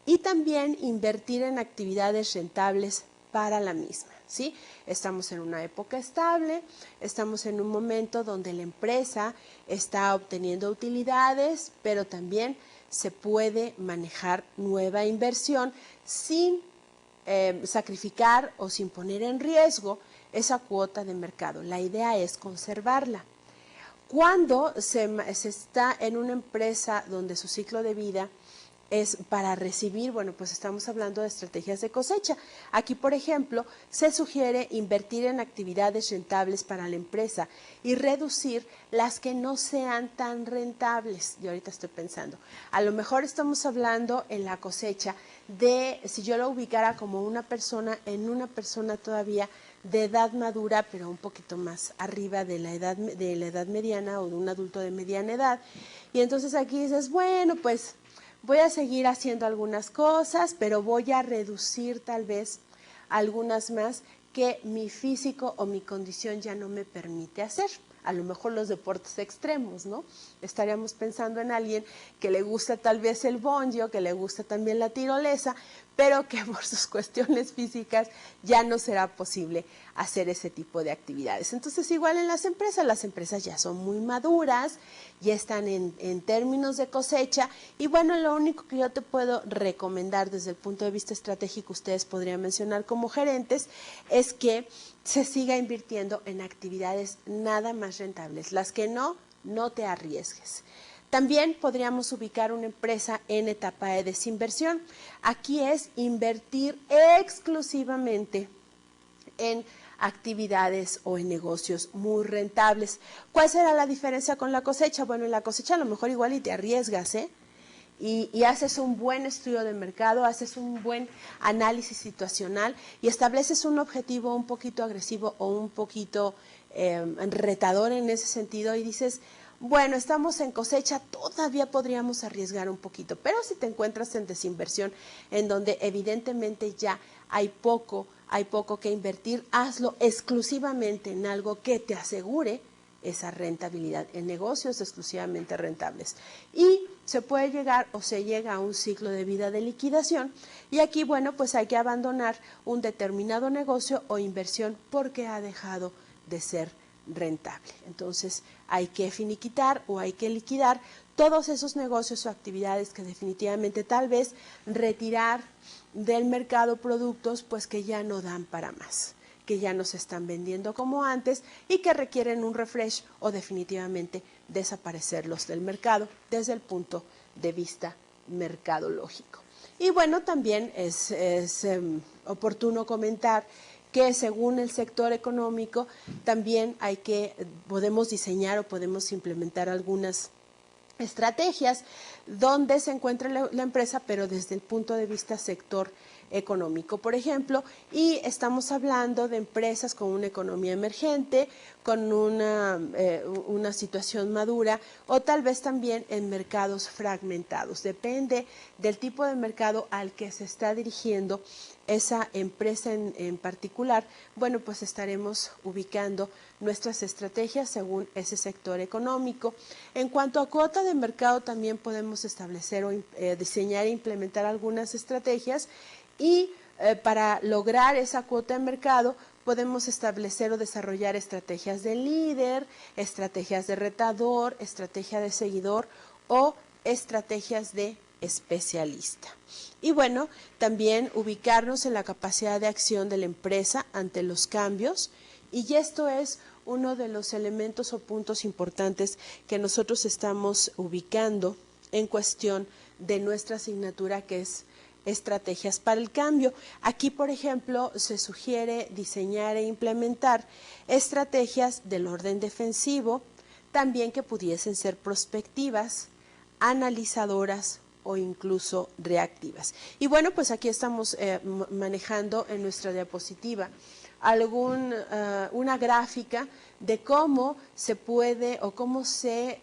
y también invertir en actividades rentables para la misma, ¿sí? Estamos en una época estable, estamos en un momento donde la empresa está obteniendo utilidades, pero también se puede manejar nueva inversión sin sacrificar o sin poner en riesgo esa cuota de mercado. La idea es conservarla. Cuando se está en una empresa donde su ciclo de vida es para recibir, bueno, pues estamos hablando de estrategias de cosecha. Aquí, por ejemplo, se sugiere invertir en actividades rentables para la empresa y reducir las que no sean tan rentables. Yo ahorita estoy pensando, a lo mejor estamos hablando en la cosecha de, si yo lo ubicara como una persona, en una persona todavía de edad madura, pero un poquito más arriba de la edad mediana o de un adulto de mediana edad. Y entonces aquí dices, bueno, pues voy a seguir haciendo algunas cosas, pero voy a reducir tal vez algunas más que mi físico o mi condición ya no me permite hacer. A lo mejor los deportes extremos, ¿no? Estaríamos pensando en alguien que le gusta tal vez el bungee o que le gusta también la tirolesa, pero que por sus cuestiones físicas ya no será posible hacer ese tipo de actividades. Entonces, igual en las empresas ya son muy maduras, ya están en términos de cosecha y bueno, lo único que yo te puedo recomendar desde el punto de vista estratégico, ustedes podrían mencionar como gerentes, es que se siga invirtiendo en actividades nada más rentables, las que no te arriesgues. También podríamos ubicar una empresa en etapa de desinversión. Aquí es invertir exclusivamente en actividades o en negocios muy rentables. ¿Cuál será la diferencia con la cosecha? Bueno, en la cosecha a lo mejor igual y te arriesgas, y haces un buen estudio de mercado, haces un buen análisis situacional y estableces un objetivo un poquito agresivo o un poquito retador en ese sentido y dices, bueno, estamos en cosecha, todavía podríamos arriesgar un poquito, pero si te encuentras en desinversión, en donde evidentemente ya hay poco que invertir, hazlo exclusivamente en algo que te asegure esa rentabilidad, en negocios exclusivamente rentables. Y se puede llegar o se llega a un ciclo de vida de liquidación y aquí, bueno, pues hay que abandonar un determinado negocio o inversión porque ha dejado de ser rentable. Entonces hay que finiquitar o hay que liquidar todos esos negocios o actividades que definitivamente tal vez retirar del mercado productos pues que ya no dan para más, que ya no se están vendiendo como antes y que requieren un refresh o definitivamente desaparecerlos del mercado desde el punto de vista mercadológico. Y bueno, también es oportuno comentar que según el sector económico también podemos diseñar o podemos implementar algunas estrategias donde se encuentra la empresa, pero desde el punto de vista sector económico, por ejemplo, y estamos hablando de empresas con una economía emergente, con una situación madura o tal vez también en mercados fragmentados. Depende del tipo de mercado al que se está dirigiendo esa empresa en particular, bueno, pues estaremos ubicando nuestras estrategias según ese sector económico. En cuanto a cuota de mercado, también podemos establecer o diseñar e implementar algunas estrategias y para lograr esa cuota de mercado podemos establecer o desarrollar estrategias de líder, estrategias de retador, estrategia de seguidor o estrategias de especialista. Y bueno, también ubicarnos en la capacidad de acción de la empresa ante los cambios, y esto es uno de los elementos o puntos importantes que nosotros estamos ubicando en cuestión de nuestra asignatura, que es estrategias para el cambio. Aquí, por ejemplo, se sugiere diseñar e implementar estrategias del orden defensivo, también que pudiesen ser prospectivas, analizadoras o incluso reactivas. Y bueno, pues aquí estamos manejando en nuestra diapositiva una gráfica de cómo se puede o cómo se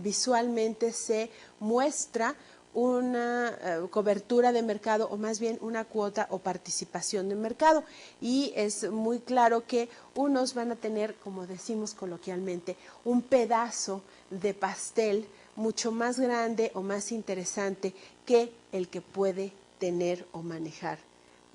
visualmente se muestra una cobertura de mercado, o más bien una cuota o participación de mercado. Y es muy claro que unos van a tener, como decimos coloquialmente, un pedazo de pastel mucho más grande o más interesante que el que puede tener o manejar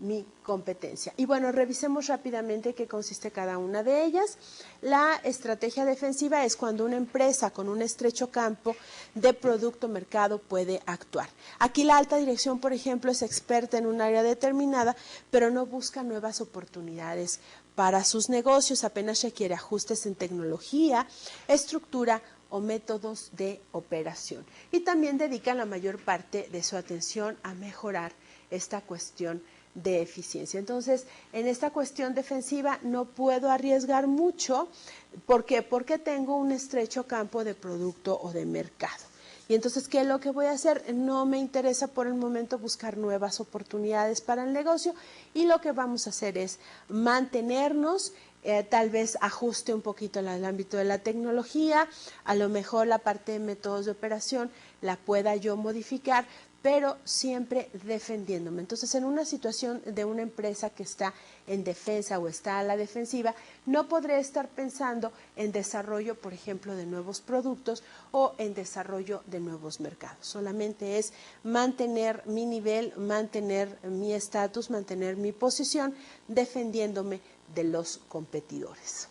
mi competencia. Y bueno, revisemos rápidamente qué consiste cada una de ellas. La estrategia defensiva es cuando una empresa con un estrecho campo de producto mercado puede actuar. Aquí la alta dirección, por ejemplo, es experta en un área determinada, pero no busca nuevas oportunidades para sus negocios, apenas requiere ajustes en tecnología, estructura o métodos de operación. Y también dedican la mayor parte de su atención a mejorar esta cuestión de eficiencia. Entonces, en esta cuestión defensiva no puedo arriesgar mucho. ¿Por qué? Porque tengo un estrecho campo de producto o de mercado. Y entonces, ¿qué es lo que voy a hacer? No me interesa por el momento buscar nuevas oportunidades para el negocio, y lo que vamos a hacer es mantenernos, tal vez ajuste un poquito el ámbito de la tecnología, a lo mejor la parte de métodos de operación la pueda yo modificar, pero siempre defendiéndome. Entonces, en una situación de una empresa que está en defensa o está a la defensiva, no podré estar pensando en desarrollo, por ejemplo, de nuevos productos o en desarrollo de nuevos mercados. Solamente es mantener mi nivel, mantener mi estatus, mantener mi posición, defendiéndome de los competidores.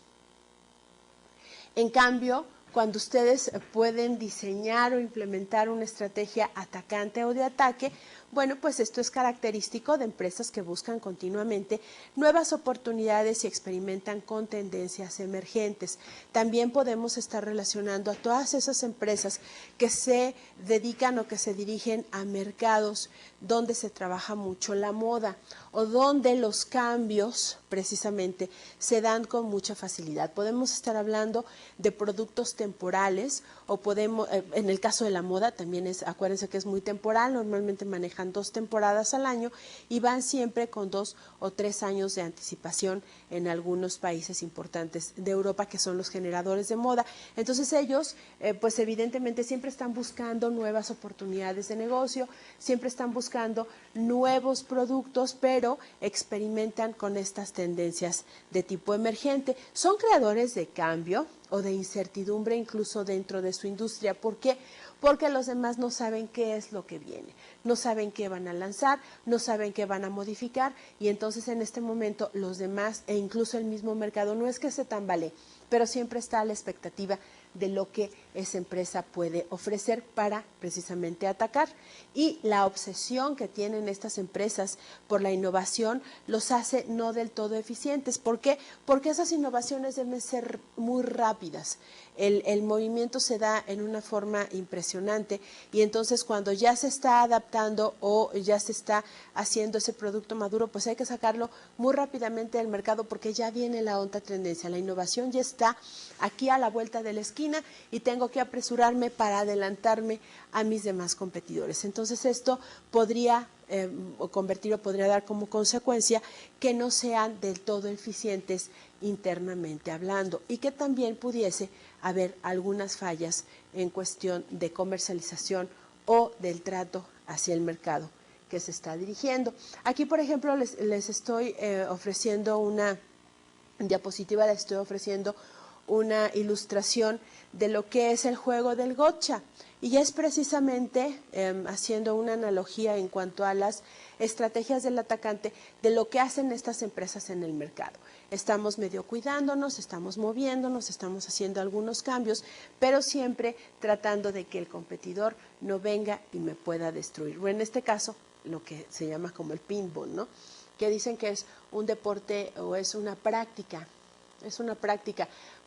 En cambio, cuando ustedes pueden diseñar o implementar una estrategia atacante o de ataque, bueno, pues esto es característico de empresas que buscan continuamente nuevas oportunidades y experimentan con tendencias emergentes. También podemos estar relacionando a todas esas empresas que se dedican o que se dirigen a mercados donde se trabaja mucho la moda o donde los cambios precisamente se dan con mucha facilidad. Podemos estar hablando de productos temporales, o podemos, en el caso de la moda también es, acuérdense que es muy temporal, normalmente manejan 2 temporadas al año y van siempre con 2 o 3 años de anticipación en algunos países importantes de Europa, que son los generadores de moda. Entonces ellos, pues evidentemente siempre están buscando nuevas oportunidades de negocio, siempre están buscando nuevos productos, pero experimentan con estas tendencias de tipo emergente. Son creadores de cambio o de incertidumbre incluso dentro de su industria. ¿Por qué? Porque los demás no saben qué es lo que viene, no saben qué van a lanzar, no saben qué van a modificar, y entonces en este momento los demás e incluso el mismo mercado no es que se tambalee, pero siempre está a la expectativa de lo que esa empresa puede ofrecer para precisamente atacar. Y la obsesión que tienen estas empresas por la innovación los hace no del todo eficientes. ¿Por qué? Porque esas innovaciones deben ser muy rápidas. El movimiento se da en una forma impresionante, y entonces cuando ya se está adaptando o ya se está haciendo ese producto maduro, pues hay que sacarlo muy rápidamente al mercado, porque ya viene la otra tendencia. La innovación ya está aquí a la vuelta de la esquina y tengo que apresurarme para adelantarme a mis demás competidores. Entonces esto podría convertir o podría dar como consecuencia que no sean del todo eficientes internamente hablando, y que también pudiese haber algunas fallas en cuestión de comercialización o del trato hacia el mercado que se está dirigiendo. Aquí, por ejemplo, les estoy ofreciendo una diapositiva, les estoy ofreciendo una ilustración de lo que es el juego del gotcha, y es precisamente haciendo una analogía en cuanto a las estrategias del atacante de lo que hacen estas empresas en el mercado. Estamos medio cuidándonos, estamos moviéndonos, estamos haciendo algunos cambios, pero siempre tratando de que el competidor no venga y me pueda destruir. Bueno, en este caso, lo que se llama como el pinball, ¿no? Que dicen que es un deporte o es una práctica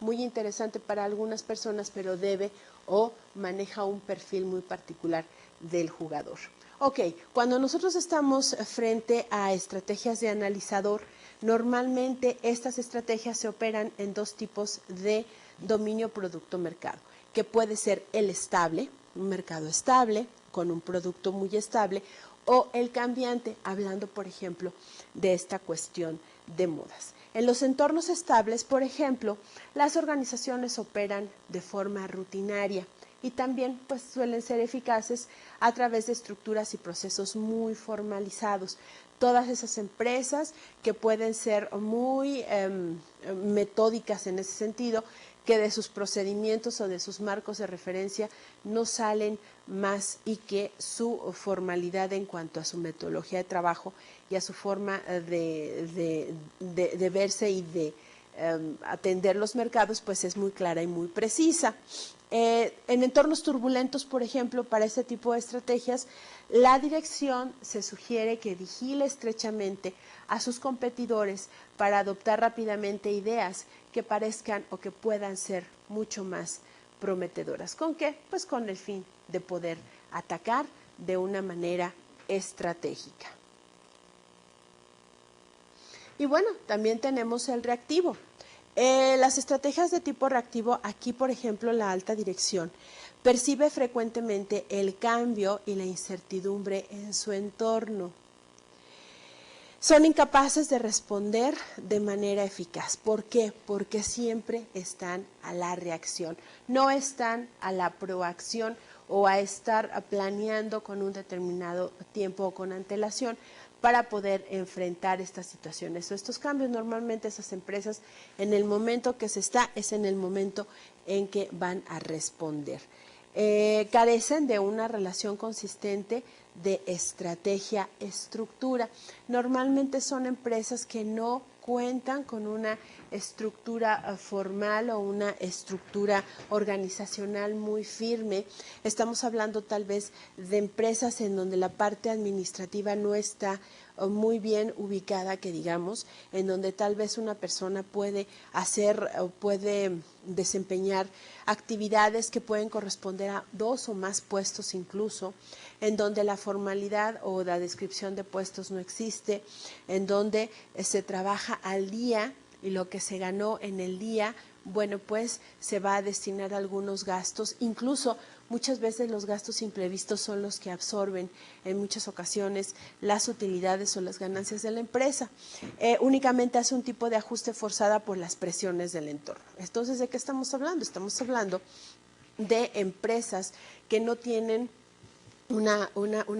muy interesante para algunas personas, pero debe o maneja un perfil muy particular del jugador. Ok, cuando nosotros estamos frente a estrategias de analizador, normalmente estas estrategias se operan en dos tipos de dominio producto-mercado, que puede ser el estable, un mercado estable, con un producto muy estable, o el cambiante, hablando, por ejemplo, de esta cuestión de modas. En los entornos estables, por ejemplo, las organizaciones operan de forma rutinaria y también pues, suelen ser eficaces a través de estructuras y procesos muy formalizados. Todas esas empresas que pueden ser muy metódicas en ese sentido, que de sus procedimientos o de sus marcos de referencia no salen más y que su formalidad en cuanto a su metodología de trabajo y a su forma de verse y de atender los mercados, pues es muy clara y muy precisa. En entornos turbulentos, por ejemplo, para este tipo de estrategias, la dirección se sugiere que vigile estrechamente a sus competidores para adoptar rápidamente ideas que parezcan o que puedan ser mucho más prometedoras. ¿Con qué? Pues con el fin de poder atacar de una manera estratégica. Y bueno, también tenemos el reactivo. Las estrategias de tipo reactivo, aquí por ejemplo la alta dirección, percibe frecuentemente el cambio y la incertidumbre en su entorno. Son incapaces de responder de manera eficaz. ¿Por qué? Porque siempre están a la reacción, no están a la proacción o a estar planeando con un determinado tiempo o con antelación para poder enfrentar estas situaciones o estos cambios. Normalmente esas empresas, en el momento que se está, es en el momento en que van a responder. Carecen de una relación consistente de estrategia-estructura. Normalmente son empresas que no cuentan con una estructura formal o una estructura organizacional muy firme. Estamos hablando tal vez de empresas en donde la parte administrativa no está muy bien ubicada, que digamos, en donde tal vez una persona puede hacer o puede desempeñar actividades que pueden corresponder a 2 o más puestos incluso, en donde la formalidad o la descripción de puestos no existe, en donde se trabaja al día y lo que se ganó en el día, bueno, pues se va a destinar a algunos gastos, incluso muchas veces los gastos imprevistos son los que absorben en muchas ocasiones las utilidades o las ganancias de la empresa. Únicamente hace un tipo de ajuste forzada por las presiones del entorno. Entonces, ¿de qué estamos hablando? Estamos hablando de empresas que no tienen una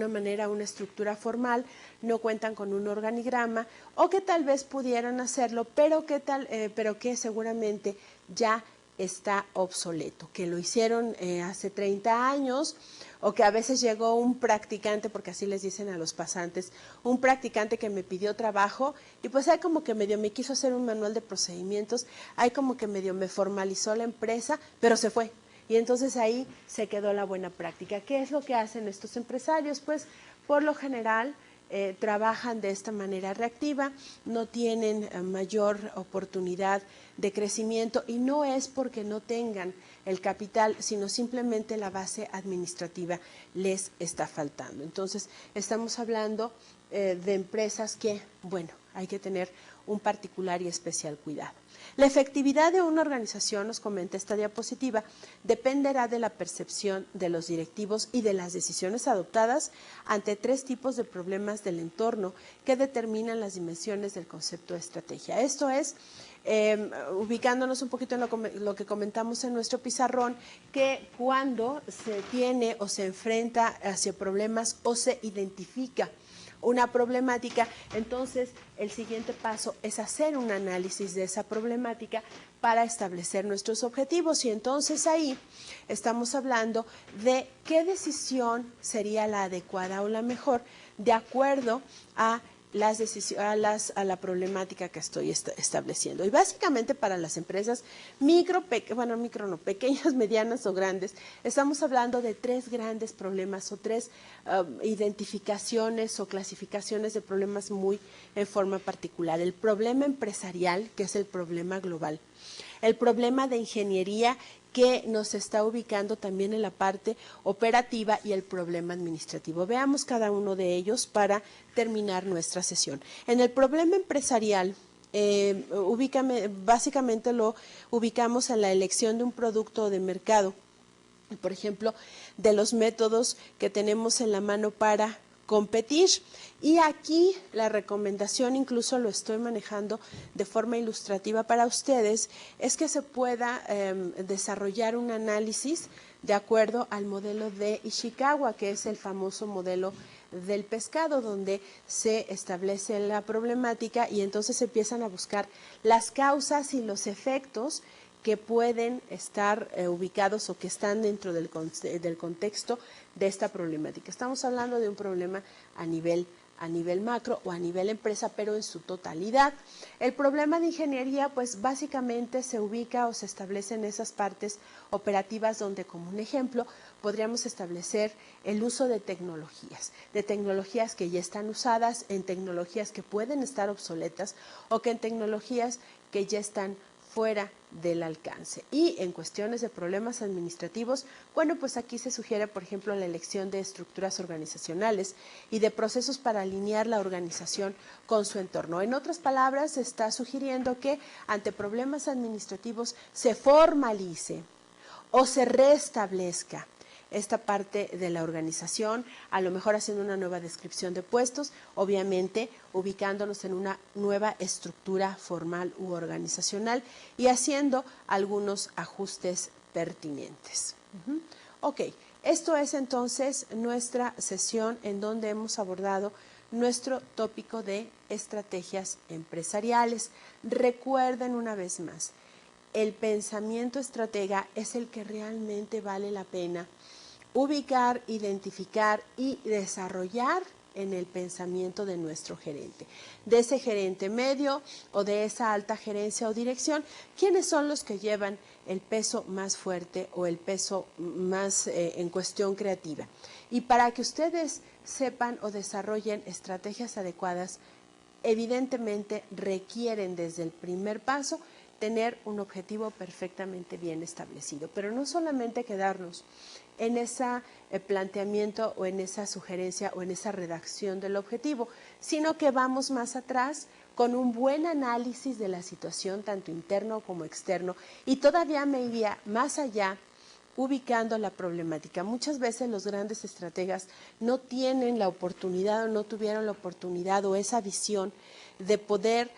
manera, una estructura formal, no cuentan con un organigrama o que tal vez pudieran hacerlo, pero que seguramente ya está obsoleto, que lo hicieron hace 30 años o que a veces llegó un practicante, porque así les dicen a los pasantes, un practicante que me pidió trabajo y pues ahí como que medio me quiso hacer un manual de procedimientos, ahí como que medio me formalizó la empresa, pero se fue. Y entonces ahí se quedó la buena práctica. ¿Qué es lo que hacen estos empresarios? Pues por lo general trabajan de esta manera reactiva, no tienen mayor oportunidad de crecimiento y no es porque no tengan el capital, sino simplemente la base administrativa les está faltando. Entonces estamos hablando de empresas que, bueno, hay que tener un particular y especial cuidado. La efectividad de una organización, nos comenta esta diapositiva, dependerá de la percepción de los directivos y de las decisiones adoptadas ante 3 tipos de problemas del entorno que determinan las dimensiones del concepto de estrategia. Esto es, ubicándonos un poquito en lo que comentamos en nuestro pizarrón, que cuando se tiene o se enfrenta hacia problemas o se identifica una problemática, entonces el siguiente paso es hacer un análisis de esa problemática para establecer nuestros objetivos y entonces ahí estamos hablando de qué decisión sería la adecuada o la mejor de acuerdo a a la problemática que estoy estableciendo. Y básicamente para las empresas pequeñas, medianas o grandes, estamos hablando de tres grandes problemas o tres identificaciones o clasificaciones de problemas muy en forma particular. El problema empresarial, que es el problema global. El problema de ingeniería, que nos está ubicando también en la parte operativa, y el problema administrativo. Veamos cada uno de ellos para terminar nuestra sesión. En el problema empresarial, básicamente lo ubicamos en la elección de un producto de mercado, por ejemplo, de los métodos que tenemos en la mano para competir. Y aquí la recomendación, incluso lo estoy manejando de forma ilustrativa para ustedes, es que se pueda desarrollar un análisis de acuerdo al modelo de Ishikawa, que es el famoso modelo del pescado, donde se establece la problemática y entonces se empiezan a buscar las causas y los efectos que pueden estar ubicados o que están dentro del contexto de esta problemática. Estamos hablando de un problema a nivel macro o a nivel empresa, pero en su totalidad. El problema de ingeniería, pues básicamente se ubica o se establece en esas partes operativas donde, como un ejemplo, podríamos establecer el uso de tecnologías que ya están usadas, en tecnologías que pueden estar obsoletas o que en tecnologías que ya están fuera del alcance. Y en cuestiones de problemas administrativos, bueno, pues aquí se sugiere, por ejemplo, la elección de estructuras organizacionales y de procesos para alinear la organización con su entorno. En otras palabras, se está sugiriendo que ante problemas administrativos se formalice o se restablezca esta parte de la organización, a lo mejor haciendo una nueva descripción de puestos, obviamente ubicándonos en una nueva estructura formal u organizacional y haciendo algunos ajustes pertinentes. Ok, esto es entonces nuestra sesión en donde hemos abordado nuestro tópico de estrategias empresariales. Recuerden una vez más, el pensamiento estratega es el que realmente vale la pena ubicar, identificar y desarrollar en el pensamiento de nuestro gerente, de ese gerente medio o de esa alta gerencia o dirección. ¿Quiénes son los que llevan el peso más fuerte o el peso más en cuestión creativa? Y para que ustedes sepan o desarrollen estrategias adecuadas, evidentemente requieren desde el primer paso tener un objetivo perfectamente bien establecido, pero no solamente quedarnos en ese planteamiento o en esa sugerencia o en esa redacción del objetivo, sino que vamos más atrás con un buen análisis de la situación, tanto interno como externo, y todavía me iría más allá ubicando la problemática. Muchas veces los grandes estrategas no tienen la oportunidad o no tuvieron la oportunidad o esa visión de poder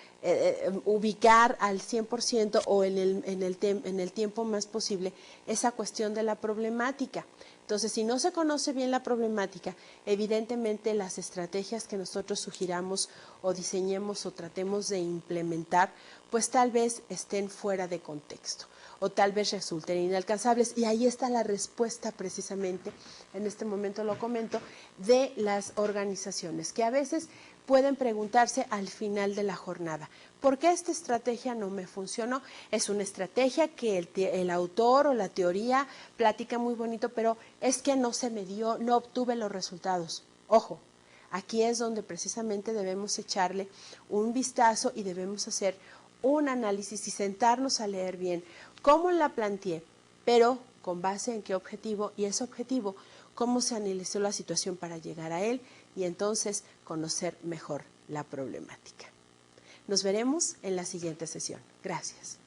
ubicar al 100% o en el tiempo más posible esa cuestión de la problemática. Entonces, si no se conoce bien la problemática, evidentemente las estrategias que nosotros sugiramos o diseñemos o tratemos de implementar, pues tal vez estén fuera de contexto o tal vez resulten inalcanzables. Y ahí está la respuesta precisamente, en este momento lo comento, de las organizaciones, que a veces pueden preguntarse al final de la jornada, ¿por qué esta estrategia no me funcionó? Es una estrategia que el autor o la teoría platica muy bonito, pero es que no se me dio, no obtuve los resultados. Ojo, aquí es donde precisamente debemos echarle un vistazo y debemos hacer un análisis y sentarnos a leer bien cómo la planteé, pero con base en qué objetivo, y ese objetivo, cómo se analizó la situación para llegar a él y entonces conocer mejor la problemática. Nos veremos en la siguiente sesión. Gracias.